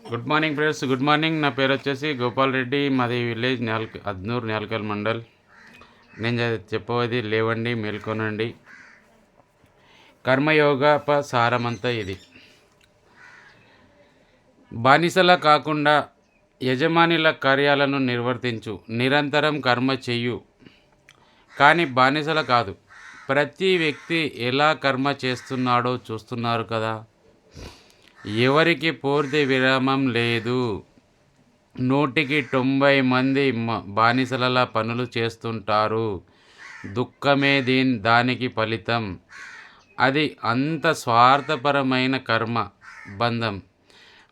Good morning friends, good morning. నా పేరు వచ్చేసి గోపాల్ రెడ్డి. మాది విలేజ్ అద్నూర్ న్యాల్కల్ మండల్. నేను చెప్పేది లేవండి, మేల్కొనండి. కర్మయోగ సారమంతా ఇది. బానిసలా కాకుండా యజమానిల కార్యాలను నిర్వర్తించు, నిరంతరం కర్మ చెయ్యు, కానీ బానిసల కాదు. ప్రతి వ్యక్తి ఎలా కర్మ చేస్తున్నాడో చూస్తున్నారు కదా. ఎవరికి పూర్తి విరామం లేదు. 100కి 90 మంది బానిసలలా పనులు చేస్తుంటారు. దుఃఖమే దానికి ఫలితం. అది అంత స్వార్థపరమైన కర్మ.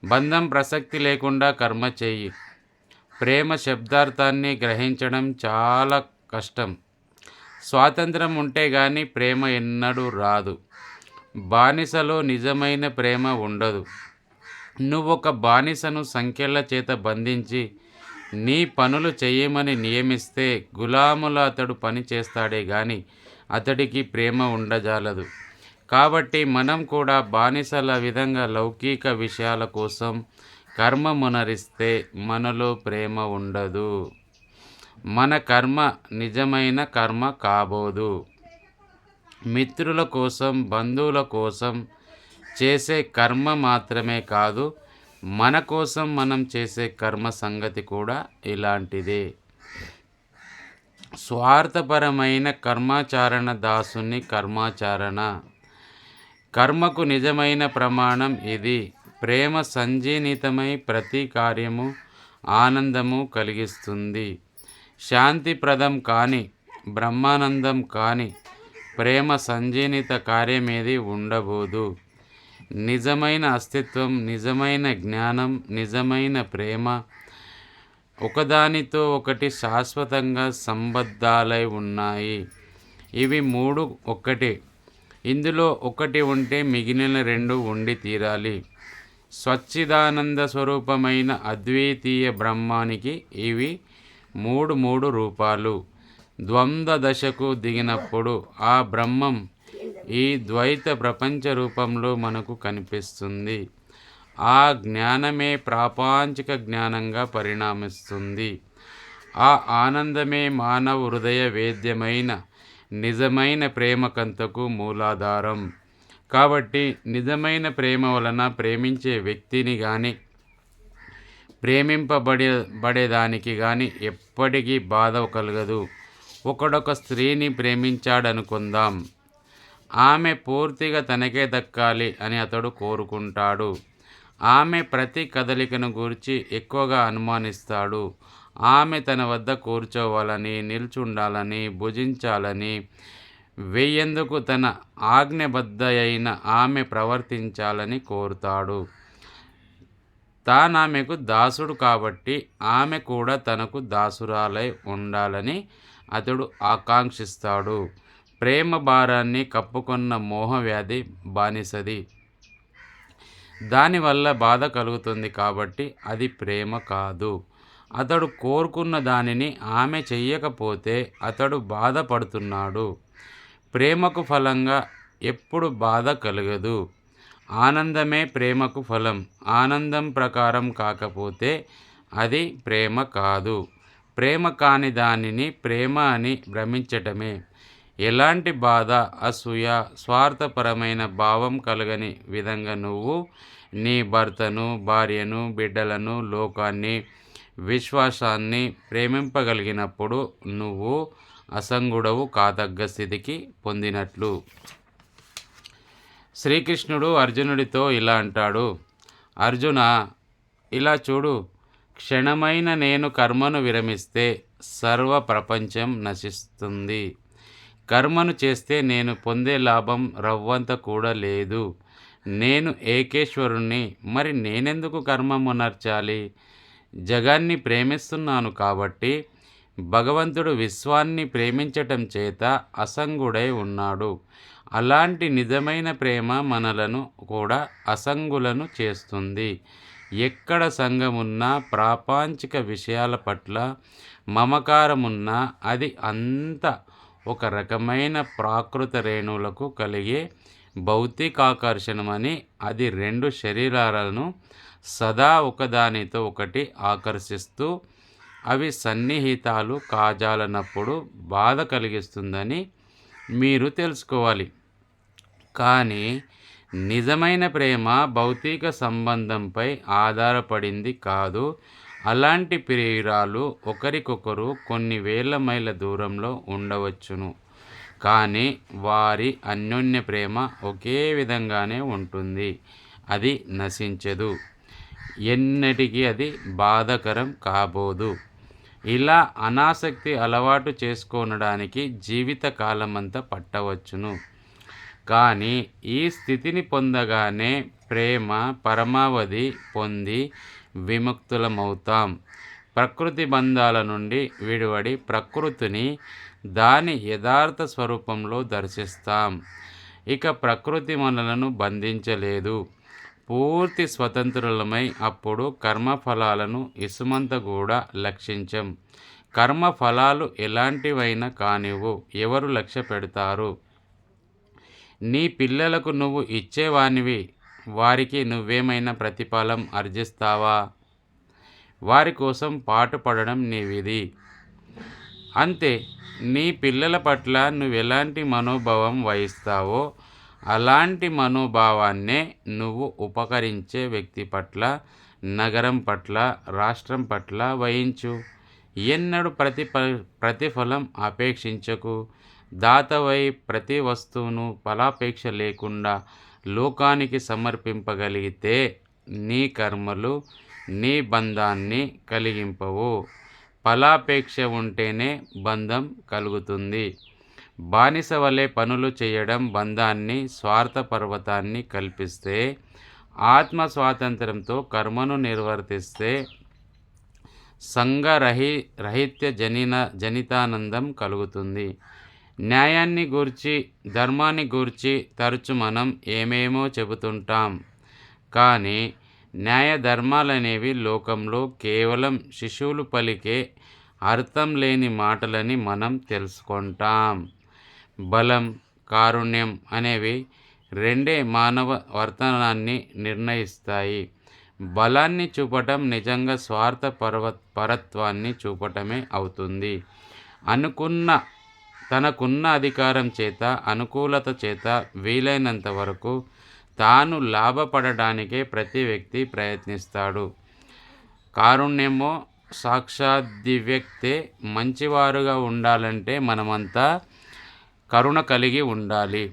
బంధం ప్రసక్తి లేకుండా కర్మ చెయ్యి. ప్రేమ శబ్దార్థాన్ని గ్రహించడం చాలా కష్టం. స్వాతంత్రం ఉంటే గాని ప్రేమ ఎన్నడూ రాదు. బానిసలో నిజమైన ప్రేమ ఉండదు. నువ్వొక బానిసను సంఖ్యల చేత బంధించి నీ పనులు చెయ్యమని నియమిస్తే గులాముల అతడు పని చేస్తాడే గాని అతడికి ప్రేమ ఉండజాలదు. కాబట్టి మనం కూడా బానిసల విధంగా లౌకిక విషయాల కోసం కర్మ మునరిస్తే మనలో ప్రేమ ఉండదు. మన కర్మ నిజమైన కర్మ కాబోదు. మిత్రుల కోసం, బంధువుల కోసం చేసే కర్మ మాత్రమే కాదు, మన కోసం మనం చేసే కర్మ సంగతి కూడా ఇలాంటిదే. స్వార్థపరమైన కర్మాచరణ దాసుని కర్మాచరణ. కర్మకు నిజమైన ప్రమాణం ఇది. ప్రేమ సంజీనితమై ప్రతి కార్యము ఆనందము కలిగిస్తుంది. శాంతిప్రదం కాని, బ్రహ్మానందం కాని ప్రేమ సంజీనిత కార్యమేది ఉండబోదు. నిజమైన అస్తిత్వం, నిజమైన జ్ఞానం, నిజమైన ప్రేమ ఒకదానితో ఒకటి శాశ్వతంగా సంబద్ధాలై ఉన్నాయి. ఇవి 3 ఒక్కటే. ఇందులో ఒకటి ఉంటే మిగిలిన 2 ఉండి తీరాలి. స్వచ్చిదానంద స్వరూపమైన అద్వితీయ బ్రహ్మానికి ఇవి 3 రూపాలు. ద్వంద్వ దశకు దిగినప్పుడు ఆ బ్రహ్మం ఈ ద్వైత ప్రపంచ రూపంలో మనకు కనిపిస్తుంది. ఆ జ్ఞానమే ప్రాపంచిక జ్ఞానంగా పరిణమిస్తుంది. ఆ ఆనందమే మానవ హృదయ వేద్యమైన నిజమైన ప్రేమకంతకు మూలాధారం. కాబట్టి నిజమైన ప్రేమ వలన ప్రేమించే వ్యక్తిని కానీ ప్రేమింపబడేదానికి కానీ ఎప్పటికీ బాధ కలగదు. ఒకడొక స్త్రీని ప్రేమించాడనుకుందాం. ఆమె పూర్తిగా తనకే దక్కాలి అని అతడు కోరుకుంటాడు. ఆమె ప్రతి కదలికను గూర్చి ఎక్కువగా అనుమానిస్తాడు. ఆమె తన వద్ద కూర్చోవాలని, నిల్చుండాలని, భుజించాలని, వెయ్యేందుకు తన ఆజ్ఞబద్ధ అయిన ఆమె ప్రవర్తించాలని కోరుతాడు. తానామెకు దాసుడు కాబట్టి ఆమె కూడా తనకు దాసురాలై ఉండాలని అతడు ఆకాంక్షిస్తాడు. ప్రేమ భారాన్ని కప్పుకొన్న మోహవ్యాధి బానిసది. దానివల్ల బాధ కలుగుతుంది కాబట్టి అది ప్రేమ కాదు. అతడు కోరుకున్న దానిని ఆమె చెయ్యకపోతే అతడు బాధపడుతున్నాడు. ప్రేమకు ఫలంగా ఎప్పుడు బాధ కలగదు. ఆనందమే ప్రేమకు ఫలం. ఆనందం ప్రకారం కాకపోతే అది ప్రేమ కాదు. ప్రేమ కాని దానిని ప్రేమ అని భ్రమించటమే. ఎలాంటి బాధ, అసూయ, స్వార్థపరమైన భావం కలగని విధంగా నువ్వు నీ భర్తను, భార్యను, బిడ్డలను, లోకాన్ని, విశ్వాసాన్ని ప్రేమింపగలిగినప్పుడు నువ్వు అసంగుడవు కాదగ్గ స్థితికి పొందినట్లు. శ్రీకృష్ణుడు అర్జునుడితో ఇలా అంటాడు: అర్జున, ఇలా చూడు. క్షణమైన నేను కర్మను విరమిస్తే సర్వ ప్రపంచం నశిస్తుంది. కర్మను చేస్తే నేను పొందే లాభం రవ్వంత కూడా లేదు. నేను ఏకేశ్వరుణ్ణి. మరి నేనెందుకు కర్మ మునర్చాలి? జగాన్ని ప్రేమిస్తున్నాను కాబట్టి. భగవంతుడు విశ్వాన్ని ప్రేమించటం చేత అసంగుడై ఉన్నాడు. అలాంటి నిజమైన ప్రేమ మనలను కూడా అసంగులను చేస్తుంది. ఎక్కడ సంగమున్నా, ప్రాపంచిక విషయాల పట్ల మమకారమున్నా అది అంత ఒక రకమైన ప్రాకృత రేణువులకు కలిగే భౌతికాకర్షణమని, అది 2 శరీరాలను సదా ఒకదానితో ఒకటి ఆకర్షిస్తూ అవి సన్నిహితాలు కాజాలనప్పుడు బాధ కలిగిస్తుందని మీరు తెలుసుకోవాలి. కానీ నిజమైన ప్రేమ భౌతిక సంబంధంపై ఆధారపడింది కాదు. అలాంటి ప్రియురాలు ఒకరికొకరు కొన్ని వేల మైళ్ళ దూరంలో ఉండవచ్చును, కానీ వారి అన్యోన్య ప్రేమ ఒకే విధంగానే ఉంటుంది. అది నశించదు, ఎన్నటికీ అది బాధాకరం కాబోదు. ఇలా అనాసక్తి అలవాటు చేసుకోనడానికి జీవిత కాలమంతా పట్టవచ్చును, కానీ ఈ స్థితిని పొందగానే ప్రేమ పరమావధి పొంది విముక్తులమవుతాం. ప్రకృతి బంధాల నుండి విడివడి ప్రకృతిని దాని యథార్థ స్వరూపంలో దర్శిస్తాం. ఇక ప్రకృతి మనలను బంధించలేదు. పూర్తి స్వతంత్రులమై అప్పుడు కర్మఫలాలను ఇసుమంత కూడా లక్షించం. కర్మఫలాలు ఎలాంటివైనా కానివ్వు, ఎవరు లక్ష్య పెడతారు? నీ పిల్లలకు నువ్వు ఇచ్చేవానివి, వారికి నువ్వేమైనా ప్రతిఫలం ఆర్జిస్తావా? వారి కోసం పాటుపడడం నీ విధి, అంతే. నీ పిల్లల పట్ల నువ్వెలాంటి మనోభావం వహిస్తావో అలాంటి మనోభావాన్నే నువ్వు ఉపకరించే వ్యక్తి పట్ల, నగరం పట్ల, రాష్ట్రం పట్ల వహించు. ఎన్నడూ ప్రతిఫలం అపేక్షించకు. దాతవై ప్రతి వస్తువును ఫలాపేక్ష లేకుండా లోకానికి సమర్పింపగలిగితే నీ కర్మలు నీ బంధాన్ని కలిగింపవు. ఫలాపేక్ష ఉంటేనే బంధం కలుగుతుంది. బానిస వలె పనులు చేయడం బంధాన్ని, స్వార్థ పర్వతాన్ని కల్పిస్తే, ఆత్మ స్వాతంత్రంతో కర్మను నిర్వర్తిస్తే సంఘరహిత్య జనితానందం కలుగుతుంది. న్యాయాన్ని గూర్చి, ధర్మాన్ని గూర్చి తరచు మనం ఏమేమో చెబుతుంటాం, కానీ న్యాయ ధర్మాలనేవి లోకంలో కేవలం శిశువులు పలికే అర్థం లేని మాటలని మనం తెలుసుకుంటాం. బలం, కారుణ్యం అనేవి రెండే మానవ వర్తనాన్ని నిర్ణయిస్తాయి. బలాన్ని చూపటం నిజంగా స్వార్థ పరత్వాన్ని చూపటమే అవుతుంది. తనకున్న అధికారం చేత, అనుకూలత చేత వీలైనంత వరకు తాను లాభపడడానికే ప్రతి వ్యక్తి ప్రయత్నిస్తాడు. కారుణ్యమో సాక్షాద్దివ్యక్తే. మంచివారుగా ఉండాలంటే మనమంతా కరుణ కలిగి ఉండాలి.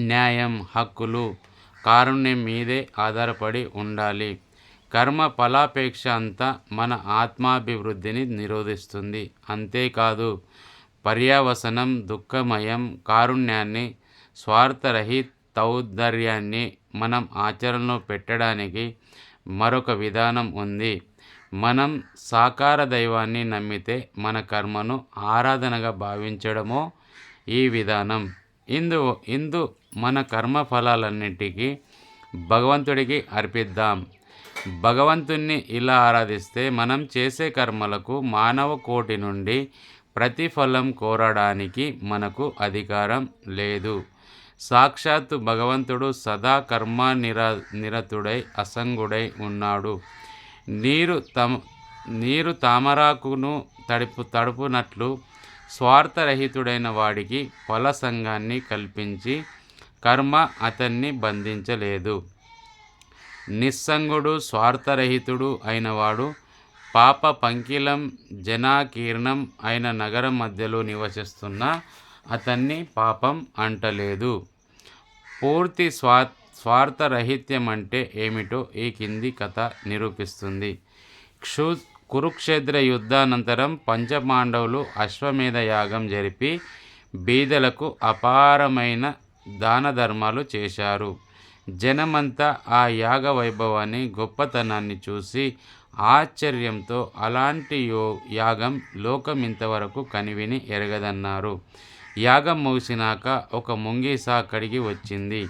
న్యాయం, హక్కులు కారుణ్యం మీదే ఆధారపడి ఉండాలి. కర్మ ఫలాపేక్ష అంతా మన ఆత్మాభివృద్ధిని నిరోధిస్తుంది. అంతేకాదు, పర్యవసనం దుఃఖమయం. కారుణ్యాన్ని, స్వార్థరహితౌదార్యాన్ని మనం ఆచరణలో పెట్టడానికి మరొక విధానం ఉంది. మనం సాకార దైవాన్ని నమ్మితే మన కర్మను ఆరాధనగా భావించడమో ఈ విధానం. ఇందు మన కర్మ ఫలాలన్నిటికీ భగవంతుడికి అర్పిద్దాం. భగవంతుణ్ణి ఇలా ఆరాధిస్తే మనం చేసే కర్మలకు మానవ కోటి నుండి ప్రతిఫలం కోరడానికి మనకు అధికారం లేదు. సాక్షాత్తు భగవంతుడు సదా నిరతుడై అసంగుడై ఉన్నాడు. నీరు తామరాకును తడుపునట్లు స్వార్థరహితుడైన వాడికి ఫల సంఘాన్ని కల్పించి కర్మ అతన్ని బంధించలేదు. నిస్సంగుడు, స్వార్థరహితుడు అయినవాడు పాప పంకిలం జనాకీర్ణం అయిన నగరం మధ్యలో నివసిస్తున్న అతన్ని పాపం అంటలేదు. పూర్తి స్వార్థరహిత్యం అంటే ఏమిటో ఈ కింది కథ నిరూపిస్తుంది. కురుక్షేత్ర యుద్ధానంతరం పంచపాండవులు అశ్వమేధ యాగం జరిపి బీదలకు అపారమైన దాన ధర్మాలు చేశారు. జనమంతా ఆ యాగ వైభవాన్ని, గొప్పతనాన్ని చూసి ఆశ్చర్యంతో అలాంటి యాగం లోకం ఇంతవరకు కనివిని ఎరగదన్నారు. యాగం ముగిసినాక ఒక ముంగీస అక్కడికి వచ్చింది.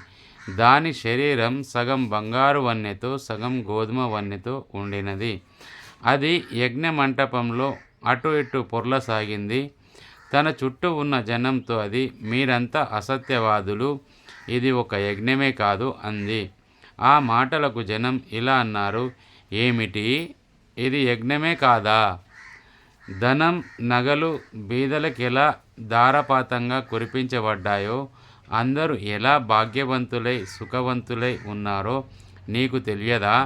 దాని శరీరం సగం బంగారు వన్నెతో, సగం గోధుమ వన్నెతో ఉండినది. అది యజ్ఞ మంటపంలో అటు ఇటు పొర్లసాగింది. తన చుట్టూ ఉన్న జనంతో అది, మీరంతా అసత్యవాదులు, ఇది ఒక యజ్ఞమే కాదు అంది. ఆ మాటలకు జనం ఇలా అన్నారు, ఏమిటి, ఇది యజ్ఞమే కాదా? ధనం, నగలు బీదలకెలా ధారాపాతంగా కురిపించబడ్డాయో, అందరూ ఎలా భాగ్యవంతులై సుఖవంతులై ఉన్నారో నీకు తెలియదా?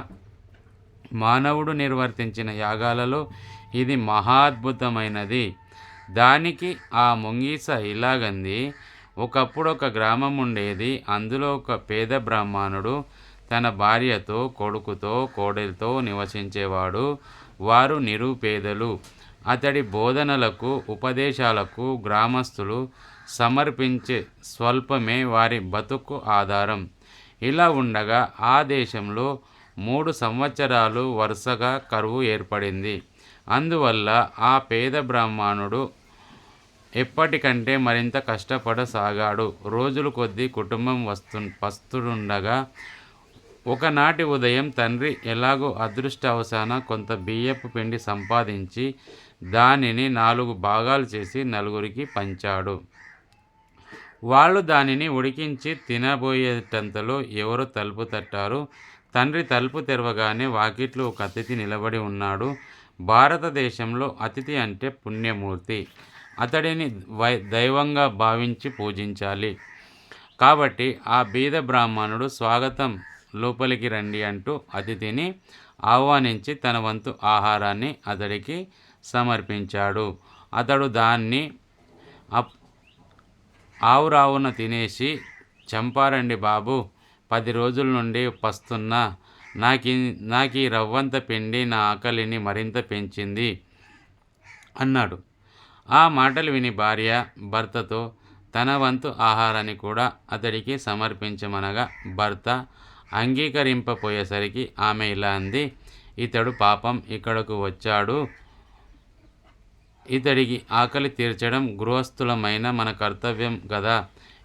మానవుడు నిర్వర్తించిన యాగాలలో ఇది మహాద్భుతమైనది. దానికి ఆ ముంగీస ఇలాగంది, ఒకప్పుడు ఒక గ్రామం ఉండేది. అందులో ఒక పేద బ్రాహ్మణుడు తన భార్యతో, కొడుకుతో, కోడలితో నివసించేవాడు. వారు నిరుపేదలు. అతడి బోధనలకు, ఉపదేశాలకు గ్రామస్తులు సమర్పించే స్వల్పమే వారి బతుకు ఆధారం. ఇలా ఉండగా ఆ దేశంలో 3 సంవత్సరాలు వరుసగా కరువు ఏర్పడింది. అందువల్ల ఆ పేద బ్రాహ్మణుడు ఎప్పటికంటే మరింత కష్టపడసాగాడు. రోజులు కొద్దీ కుటుంబం పస్తుండగా ఒకనాటి ఉదయం తండ్రి ఎలాగో అదృష్టవశాన కొంత బియ్యపు పిండి సంపాదించి దానిని 4 భాగాలు చేసి నలుగురికి పంచాడు. వాళ్ళు దానిని ఉడికించి తినబోయేటంతలో ఎవరో తలుపు తట్టారు. తండ్రి తలుపు తెరవగానే వాకిట్లో ఒక అతిథి నిలబడి ఉన్నాడు. భారతదేశంలో అతిథి అంటే పుణ్యమూర్తి. అతడిని దైవంగా భావించి పూజించాలి. కాబట్టి ఆ బీద బ్రాహ్మణుడు స్వాగతం, లోపలికి రండి అంటూ అతిథిని ఆహ్వానించి తన వంతు ఆహారాన్ని అతడికి సమర్పించాడు. అతడు దాన్ని ఆవురావున తినేసి, చంపారండి బాబు, 10 రోజుల నుండి పస్తున్నా. నాకీ రవ్వంత పిండి నా ఆకలిని మరింత పెంచింది అన్నాడు. ఆ మాటలు విని భార్య భర్తతో తన వంతు ఆహారాన్ని కూడా అతడికి సమర్పించమనగా భర్త అంగీకరింపపోయేసరికి ఆమె ఇలా అంది, ఇతడు పాపం ఇక్కడకు వచ్చాడు. ఇతడికి ఆకలి తీర్చడం గృహస్థులమైన మన కర్తవ్యం కదా.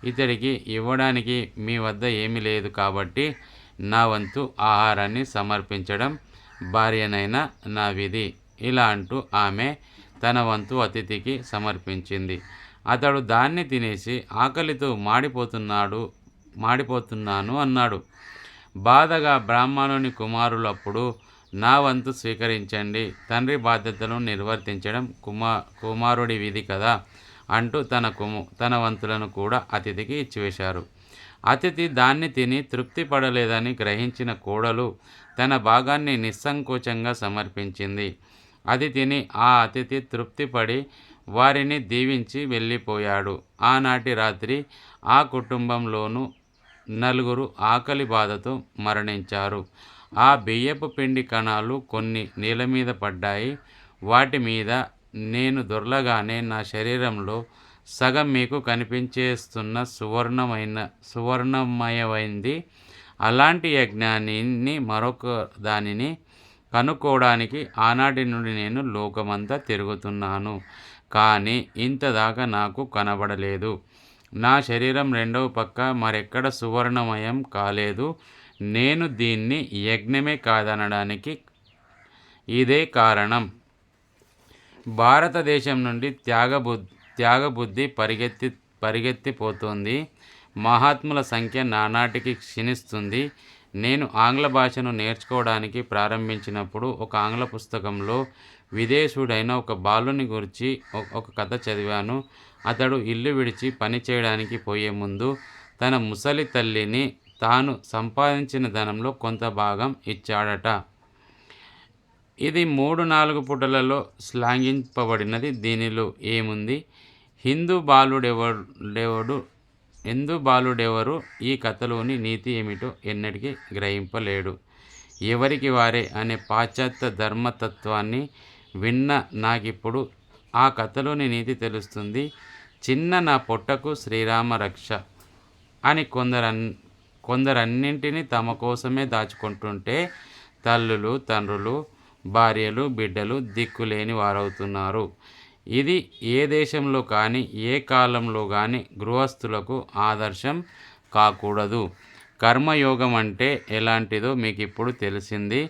ఇతడికి ఇవ్వడానికి మీ వద్ద ఏమీ లేదు కాబట్టి నా వంతు ఆహారాన్ని సమర్పించడం భార్యనైనా నా విధి. ఇలా అంటూ ఆమె తన వంతు అతిథికి సమర్పించింది. అతడు దాన్ని తినేసి ఆకలితో మాడిపోతున్నాను అన్నాడు. బాధగా బ్రాహ్మణుని కుమారులు అప్పుడు నా వంతు స్వీకరించండి, తండ్రి బాధ్యతలను నిర్వర్తించడం కుమారుడి విధి కదా అంటూ తన వంతులను కూడా అతిథికి ఇచ్చివేశారు. అతిథి దాన్ని తిని తృప్తి పడలేదని గ్రహించిన కోడలు తన భాగాన్ని నిస్సంకోచంగా సమర్పించింది. అది తిని ఆ అతిథి తృప్తిపడి వారిని దీవించి వెళ్ళిపోయాడు. ఆనాటి రాత్రి ఆ కుటుంబంలోనూ 4 ఆకలి బాధతో మరణించారు. ఆ బియ్యపు పిండి కణాలు కొన్ని నేల మీద పడ్డాయి. వాటి మీద నేను దొర్లగానే నా శరీరంలో సగం మీకు కనిపించేస్తున్న సువర్ణమయమైంది. అలాంటి యజ్ఞాన్ని మరొక దానిని కనుక్కోవడానికి ఆనాటి నుండి నేను లోకమంతా తిరుగుతున్నాను. కానీ ఇంతదాకా నాకు కనబడలేదు. నా శరీరం రెండవ పక్క మరెక్కడ సువర్ణమయం కాలేదు. నేను దీన్ని యజ్ఞమే కాదనడానికి ఇదే కారణం. భారతదేశం నుండి త్యాగబుద్ధి పరిగెత్తిపోతోంది. మహాత్ముల సంఖ్య నానాటికి క్షీణిస్తుంది. నేను ఆంగ్ల భాషను నేర్చుకోవడానికి ప్రారంభించినప్పుడు ఒక ఆంగ్ల పుస్తకంలో విదేశీయుడైన ఒక బాలుని గురించి ఒక కథ చదివాను. అతడు ఇల్లు విడిచి పని చేయడానికి పోయే ముందు తన ముసలి తల్లిని తాను సంపాదించిన ధనంలో కొంత భాగం ఇచ్చాడట. ఇది 3-4 పుటలలో శ్లాఘింపబడినది. దీనిలో ఏముంది? హిందూ బాలుడెవరు ఈ కథలోని నీతి ఏమిటో ఎన్నటికీ గ్రహింపలేడు. ఎవరికి వారే అనే పాశ్చాత్య ధర్మతత్వాన్ని విన్న నాకిప్పుడు ఆ కథలోని నీతి తెలుస్తుంది. చిన్న నా పొట్టకు శ్రీరామ రక్ష అని కొందరన్నింటినీ తమ కోసమే దాచుకుంటుంటే తల్లులు, తండ్రులు, భార్యలు, బిడ్డలు దిక్కులేని వారవుతున్నారు. ఇది ఏ దేశంలో కానీ ఏ కాలంలో కానీ గృహస్థులకు ఆదర్శం కాకూడదు. కర్మయోగం అంటే ఎలాంటిదో మీకు ఇప్పుడు తెలిసింది.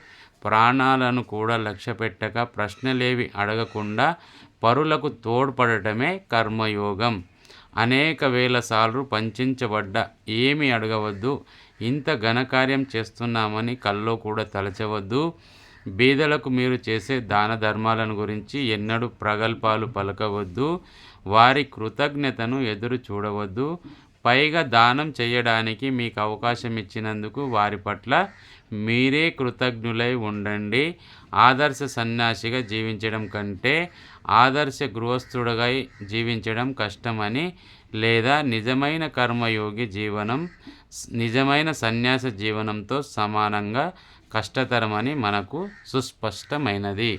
ప్రాణాలను కూడా లక్ష్యపెట్టక ప్రశ్నలేవి అడగకుండా పరులకు తోడ్పడటమే కర్మయోగం. అనేక వేల సార్లు పంచించబడ్డ ఏమి అడగవద్దు, ఇంత ఘనకార్యం చేస్తున్నామని కల్లో కూడా తలచవద్దు. బీదలకు మీరు చేసే దాన ధర్మాలను గురించి ఎన్నడూ ప్రగల్భాలు పలకవద్దు. వారి కృతజ్ఞతను ఎదురు చూడవద్దు. పైగా దానం చేయడానికి మీకు అవకాశం ఇచ్చినందుకు వారి పట్ల మీరే కృతజ్ఞులై ఉండండి. ఆదర్శ సన్యాసిగా జీవించడం కంటే ఆదర్శ గృహస్థుడిగా జీవించడం కష్టమని, లేదా నిజమైన కర్మయోగి జీవనం నిజమైన సన్యాస జీవనంతో సమానంగా కష్టతరమని మనకు సుస్పష్టమైనది.